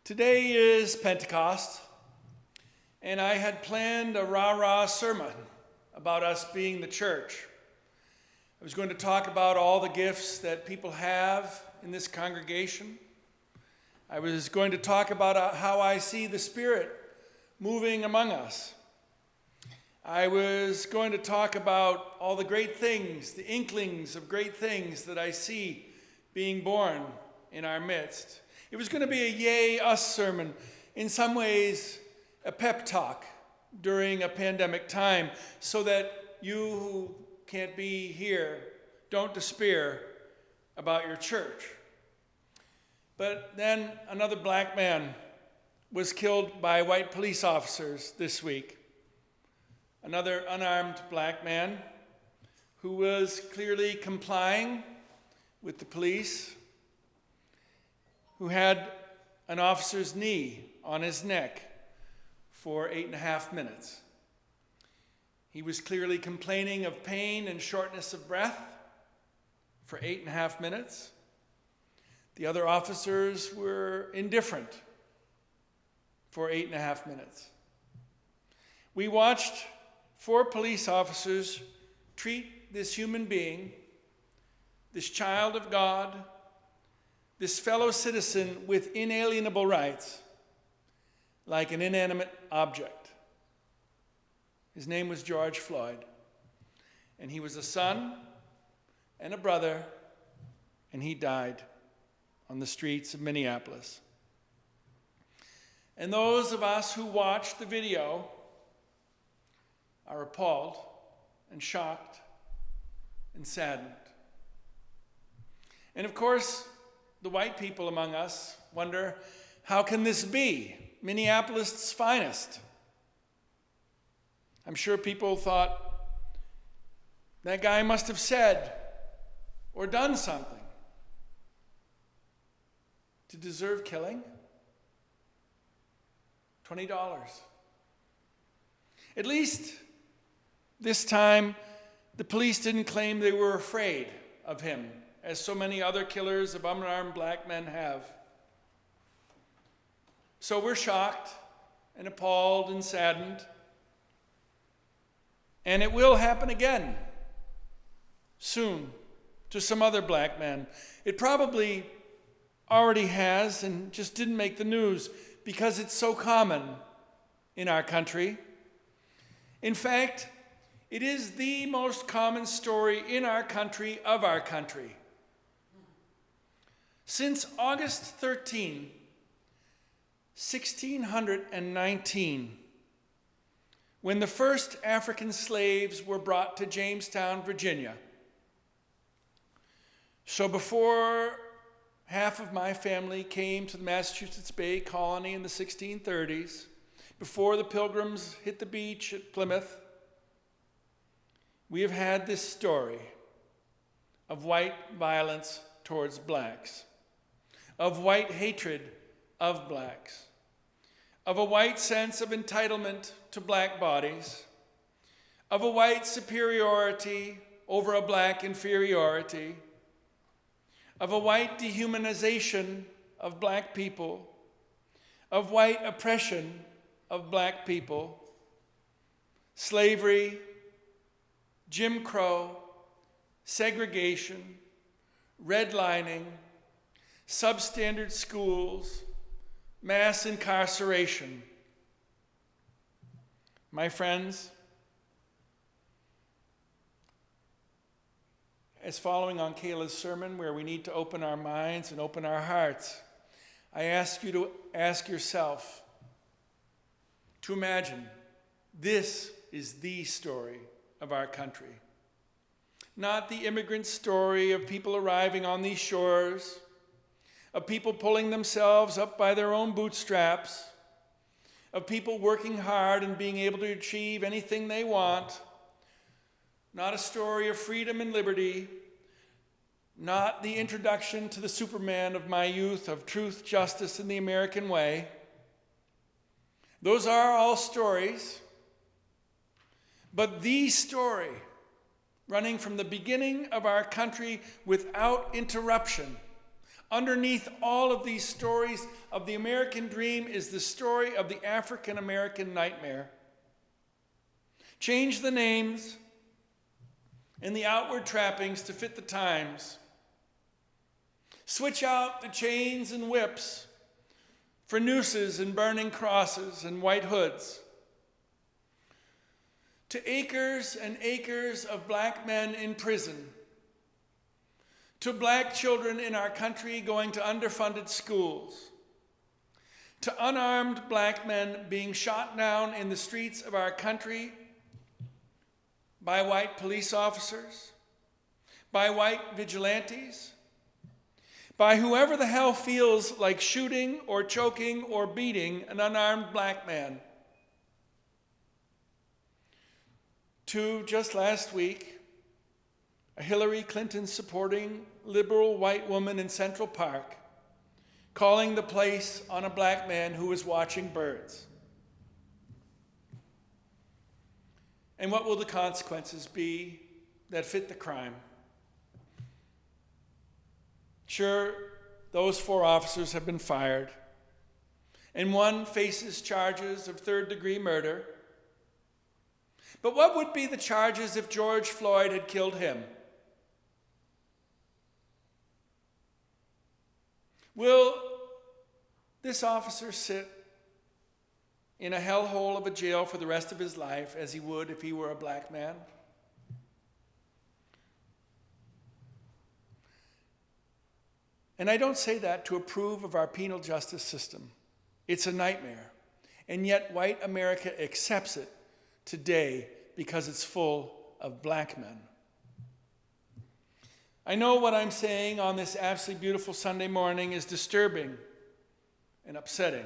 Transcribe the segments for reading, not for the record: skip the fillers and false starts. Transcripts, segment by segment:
Today is Pentecost, and I had planned a rah-rah sermon about us being the church. I was going to talk about all the gifts that people have in this congregation. I was going to talk about how I see the Spirit moving among us. I was going to talk about all the great things, the inklings of great things that I see being born in our midst. It was going to be a yay us sermon, in some ways a pep talk during a pandemic time, so that you who can't be here don't despair about your church. But then another black man was killed by white police officers this week. Another unarmed black man who was clearly complying with the police, who had an officer's knee on his neck for 8.5 minutes. He was clearly complaining of pain and shortness of breath for 8.5 minutes. The other officers were indifferent for 8.5 minutes. We watched 4 police officers treat this human being, this child of God, this fellow citizen with inalienable rights, like an inanimate object. His name was George Floyd, and he was a son and a brother, and he died on the streets of Minneapolis. And those of us who watched the video are appalled and shocked and saddened. And of course, the white people among us wonder, how can this be? Minneapolis' finest. I'm sure people thought, that guy must have said or done something to deserve killing. $20. At least this time, the police didn't claim they were afraid of him, as so many other killers of unarmed black men have. So we're shocked and appalled and saddened. And it will happen again soon to some other black men. It probably already has and just didn't make the news because it's so common in our country. In fact, it is the most common story in our country of our country. Since August 13, 1619, when the first African slaves were brought to Jamestown, Virginia. So before half of my family came to the Massachusetts Bay Colony in the 1630s, before the Pilgrims hit the beach at Plymouth, we have had this story of white violence towards blacks, of white hatred of blacks, of a white sense of entitlement to black bodies, of a white superiority over a black inferiority, of a white dehumanization of black people, of white oppression of black people, slavery, Jim Crow, segregation, redlining, substandard schools, mass incarceration. My friends, as following on Kayla's sermon, where we need to open our minds and open our hearts, I ask you to ask yourself to imagine this is the story of our country. Not the immigrant story of people arriving on these shores, of people pulling themselves up by their own bootstraps, of people working hard and being able to achieve anything they want. Not a story of freedom and liberty, not the introduction to the Superman of my youth of truth, justice, and the American way. Those are all stories, but the story, running from the beginning of our country without interruption, Underneath all of these stories of the American dream is the story of the African American nightmare. Change the names and the outward trappings to fit the times. Switch out the chains and whips for nooses and burning crosses and white hoods. To acres and acres of black men in prison. To black children in our country going to underfunded schools. To unarmed black men being shot down in the streets of our country by white police officers, by white vigilantes, by whoever the hell feels like shooting or choking or beating an unarmed black man. To just last week, a Hillary Clinton supporting liberal white woman in Central Park calling the place on a black man who was watching birds. And what will the consequences be that fit the crime? Sure, those 4 officers have been fired, and one faces charges of third-degree murder. But what would be the charges if George Floyd had killed him? Will this officer sit in a hellhole of a jail for the rest of his life as he would if he were a black man? And I don't say that to approve of our penal justice system. It's a nightmare. And yet white America accepts it today because it's full of black men. I know what I'm saying on this absolutely beautiful Sunday morning is disturbing and upsetting.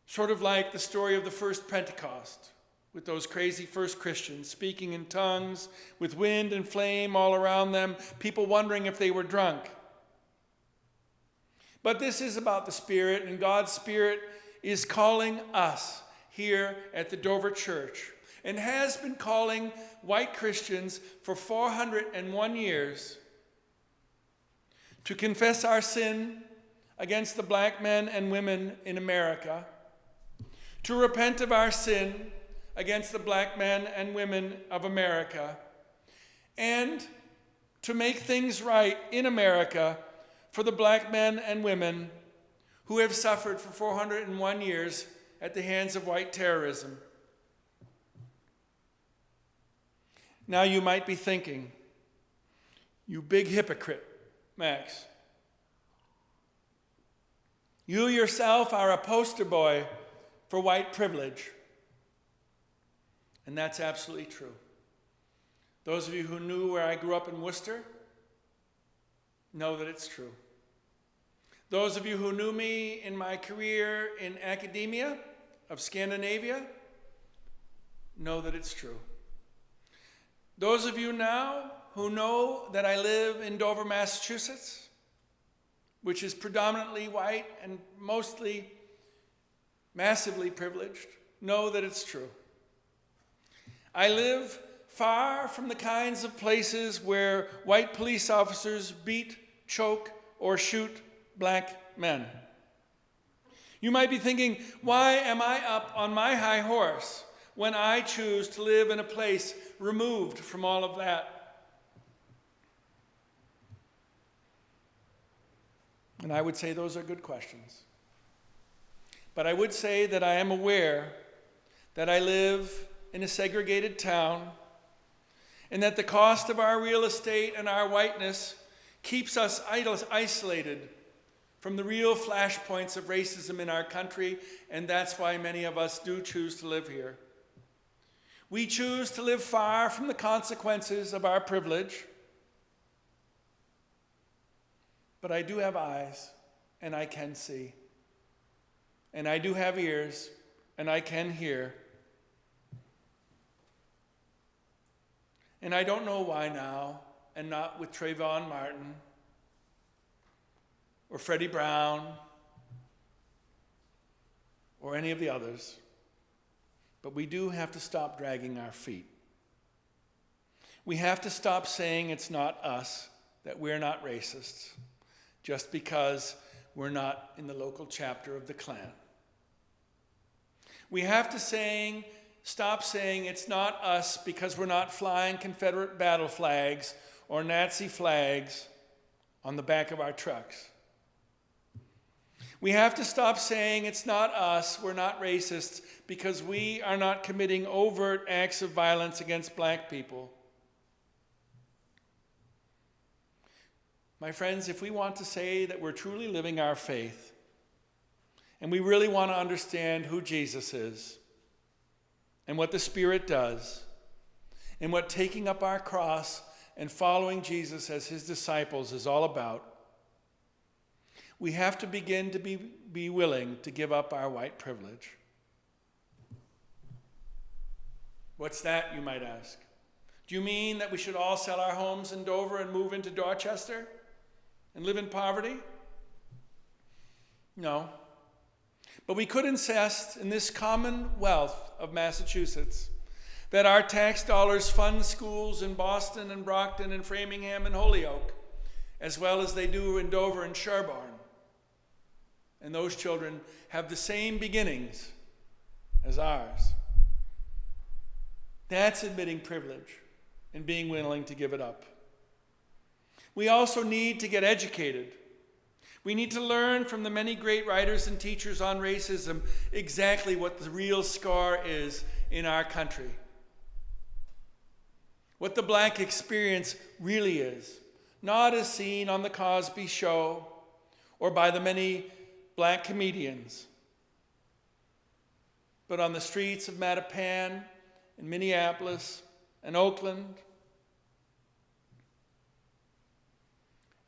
Sort of like the story of the first Pentecost, with those crazy first Christians speaking in tongues, with wind and flame all around them, people wondering if they were drunk. But this is about the Spirit, and God's Spirit is calling us here at the Dover Church, and has been calling white Christians for 401 years to confess our sin against the black men and women in America, to repent of our sin against the black men and women of America, and to make things right in America for the black men and women who have suffered for 401 years at the hands of white terrorism. Now you might be thinking, you big hypocrite, Max. You yourself are a poster boy for white privilege. And that's absolutely true. Those of you who knew where I grew up in Worcester know that it's true. Those of you who knew me in my career in academia of Scandinavia know that it's true. Those of you now who know that I live in Dover, Massachusetts, which is predominantly white and mostly massively privileged, know that it's true. I live far from the kinds of places where white police officers beat, choke, or shoot black men. You might be thinking, why am I up on my high horse when I choose to live in a place removed from all of that? And I would say those are good questions. But I would say that I am aware that I live in a segregated town and that the cost of our real estate and our whiteness keeps us isolated from the real flashpoints of racism in our country, and that's why many of us do choose to live here. We choose to live far from the consequences of our privilege, but I do have eyes, and I can see. And I do have ears, and I can hear. And I don't know why now, and not with Trayvon Martin, or Freddie Brown, or any of the others, but we do have to stop dragging our feet. We have to stop saying it's not us, that we're not racists. just because we're not in the local chapter of the Klan. We have to stop saying it's not us because we're not flying Confederate battle flags or Nazi flags on the back of our trucks. We have to stop saying it's not us, we're not racists, because we are not committing overt acts of violence against black people. My friends, if we want to say that we're truly living our faith, and we really want to understand who Jesus is, and what the Spirit does, and what taking up our cross and following Jesus as his disciples is all about, we have to begin to be willing to give up our white privilege. What's that, you might ask? Do you mean that we should all sell our homes in Dover and move into Dorchester and live in poverty? No. But we could insist in this commonwealth of Massachusetts that our tax dollars fund schools in Boston and Brockton and Framingham and Holyoke, as well as they do in Dover and Sherborne. And those children have the same beginnings as ours. That's admitting privilege and being willing to give it up. We also need to get educated. We need to learn from the many great writers and teachers on racism exactly what the real scar is in our country. What the black experience really is, not as seen on the Cosby Show or by the many black comedians, but on the streets of Mattapan and Minneapolis and Oakland,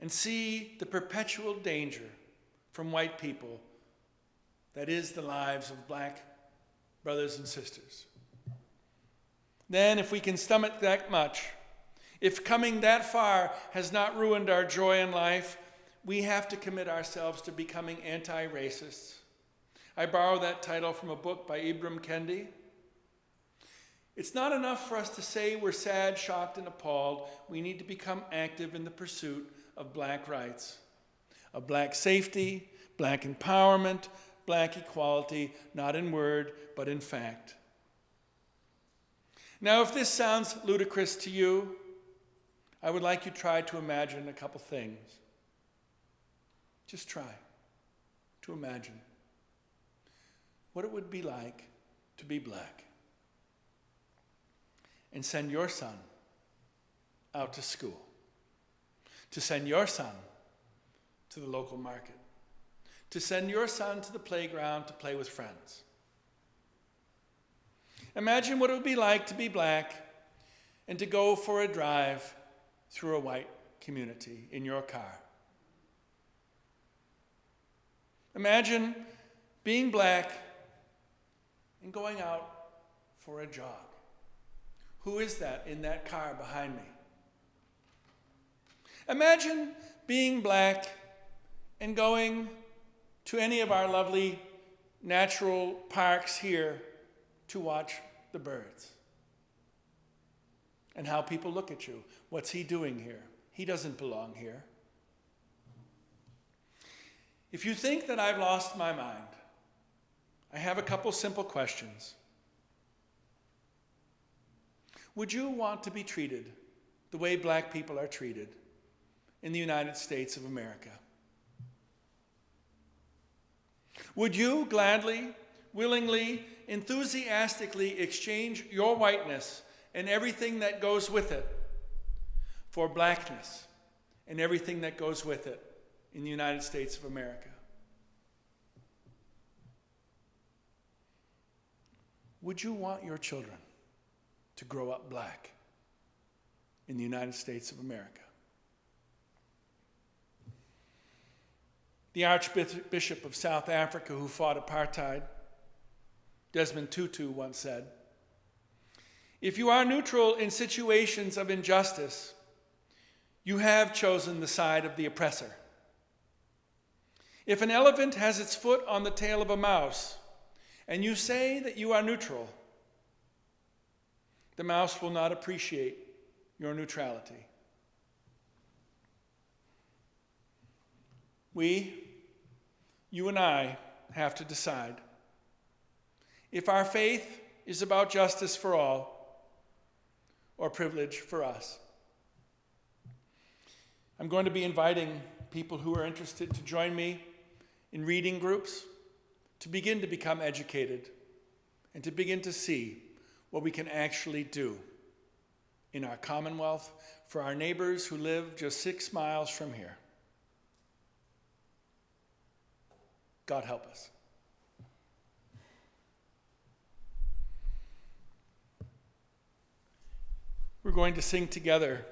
and see the perpetual danger from white people that is the lives of black brothers and sisters. Then, if we can stomach that much, if coming that far has not ruined our joy in life, we have to commit ourselves to becoming anti-racists. I borrow that title from a book by Ibram Kendi. It's not enough for us to say we're sad, shocked, and appalled. We need to become active in the pursuit of black rights, of black safety, black empowerment, black equality, not in word, but in fact. Now, if this sounds ludicrous to you, I would like you to try to imagine a couple things. Just try to imagine what it would be like to be black and send your son out to school, to send your son to the local market, to send your son to the playground to play with friends. Imagine what it would be like to be black and to go for a drive through a white community in your car. Imagine being black and going out for a jog. Who is that in that car behind me? Imagine being black and going to any of our lovely natural parks here to watch the birds. And how people look at you. What's he doing here? He doesn't belong here. If you think that I've lost my mind, I have a couple simple questions. Would you want to be treated the way black people are treated in the United States of America? Would you gladly, willingly, enthusiastically exchange your whiteness and everything that goes with it for blackness and everything that goes with it in the United States of America? Would you want your children to grow up black in the United States of America? The Archbishop of South Africa who fought apartheid, Desmond Tutu, once said, "If you are neutral in situations of injustice, you have chosen the side of the oppressor. If an elephant has its foot on the tail of a mouse, and you say that you are neutral, the mouse will not appreciate your neutrality." You and I, have to decide if our faith is about justice for all or privilege for us. I'm going to be inviting people who are interested to join me in reading groups to begin to become educated and to begin to see what we can actually do in our Commonwealth for our neighbors who live just 6 miles from here. God help us. We're going to sing together